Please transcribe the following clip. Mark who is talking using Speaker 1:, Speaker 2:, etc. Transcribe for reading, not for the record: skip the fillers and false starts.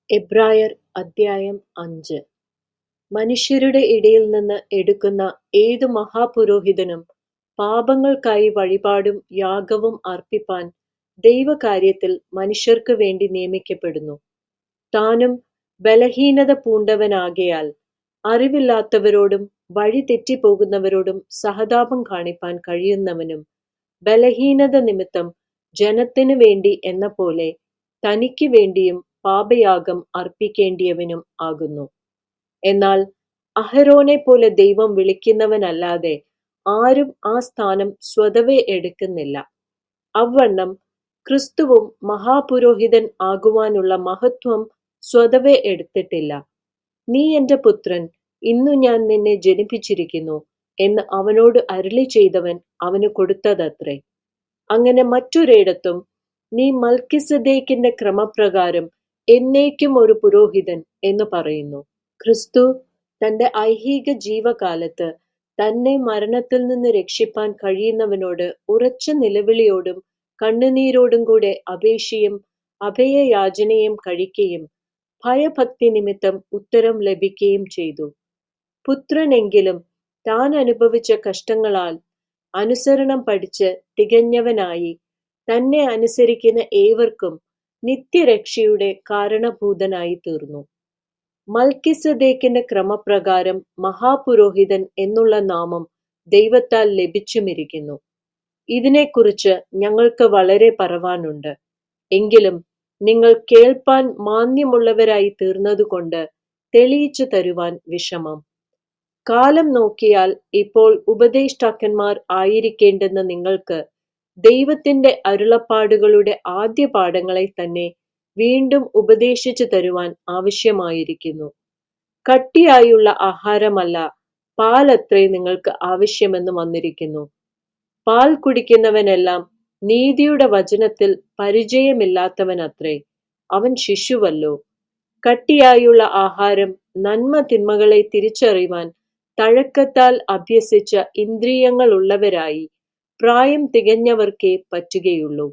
Speaker 1: എബ്രായർ അദ്ധ്യായം 5. മനുഷ്യരുടെ ഇടയിൽ നിന്ന് എടുക്കുന്ന ഏതു മഹാപുരോഹിതനും പാപങ്ങൾക്കായി വഴിപാടും യാഗവും അർപ്പിപ്പാൻ ദൈവകാര്യത്തിൽ മനുഷ്യർക്ക് വേണ്ടി നിയമിക്കപ്പെടുന്നു. താനും ബലഹീനത പൂണ്ടവനാകയാൽ അറിവില്ലാത്തവരോടും വഴി തെറ്റിപ്പോകുന്നവരോടും സഹതാപം കാണിപ്പാൻ കഴിയുന്നവനും ബലഹീനത നിമിത്തം ജനത്തിനു വേണ്ടി എന്ന പോലെ തനിക്ക് വേണ്ടിയും പാപയാഗം അർപ്പിക്കേണ്ടിയവനും ആകുന്നു. എന്നാൽ അഹരോനെ പോലെ ദൈവം വിളിക്കുന്നവനല്ലാതെ ആരും ആ സ്ഥാനം സ്വതവേ എടുക്കുന്നില്ല. അവണ്ണം ക്രിസ്തുവും മഹാപുരോഹിതൻ ആകുവാനുള്ള മഹത്വം സ്വതവേ എടുത്തിട്ടില്ല. നീ എന്റെ പുത്രൻ, ഇന്നു ഞാൻ നിന്നെ ജനിപ്പിച്ചിരിക്കുന്നു എന്ന് അവനോട് അരുളി ചെയ്തവൻ അവന് കൊടുത്തതത്രേ. അങ്ങനെ മറ്റൊരിടത്തും നീ മൽക്കിസദേക്കിന്റെ ക്രമപ്രകാരം എന്നേക്കും ഒരു പുരോഹിതൻ എന്ന് പറയുന്നു. ക്രിസ്തു തന്റെ ഐഹിക ജീവകാലത്ത് തന്നെ മരണത്തിൽ നിന്ന് രക്ഷിപ്പാൻ കഴിയുന്നവനോട് ഉറച്ച നിലവിളിയോടും കണ്ണുനീരോടും കൂടെ അപേക്ഷയും അഭയയാചനയും കഴിക്കുകയും ഭയഭക്തി നിമിത്തം ഉത്തരം ലഭിക്കുകയും ചെയ്തു. പുത്രനെങ്കിലും താൻ അനുഭവിച്ച കഷ്ടങ്ങളാൽ അനുസരണം പഠിച്ച് തികഞ്ഞവനായി തന്നെ അനുസരിക്കുന്ന ഏവർക്കും നിത്യരക്ഷയുടെ കാരണഭൂതനായി തീർന്നു. മൽക്കിസദേക്കിന്റെ ക്രമപ്രകാരം മഹാപുരോഹിതൻ എന്നുള്ള നാമം ദൈവത്താൽ ലഭിച്ചുമിരിക്കുന്നു. ഇതിനെക്കുറിച്ച് ഞങ്ങൾക്ക് വളരെ പറവാനുണ്ട്. എങ്കിലും നിങ്ങൾ കേൾപ്പാൻ മാന്യമുള്ളവരായി തീർന്നതുകൊണ്ട് തെളിയിച്ചു തരുവാൻ വിഷമം. കാലം നോക്കിയാൽ ഇപ്പോൾ ഉപദേഷ്ടാക്കന്മാർ ആയിരിക്കേണ്ടുന്ന നിങ്ങൾക്ക് ദൈവത്തിന്റെ അരുളപ്പാടുകളുടെ ആദ്യ പാഠങ്ങളെ തന്നെ വീണ്ടും ഉപദേശിച്ചു തരുവാൻ ആവശ്യമായിരിക്കുന്നു. കട്ടിയായുള്ള ആഹാരമല്ല, പാലത്രേ നിങ്ങൾക്ക് ആവശ്യമെന്ന് വന്നിരിക്കുന്നു. പാൽ കുടിക്കുന്നവനെല്ലാം നീതിയുടെ വചനത്തിൽ പരിചയമില്ലാത്തവനത്രേ, അവൻ ശിശുവല്ലോ. കട്ടിയായുള്ള ആഹാരം നന്മ തിന്മകളെ തിരിച്ചറിയുവാൻ തഴക്കത്താൽ അഭ്യസിച്ച ഇന്ദ്രിയങ്ങളുള്ളവരായി പ്രായം തികഞ്ഞവർക്കേ പറ്റുകയുള്ളൂ.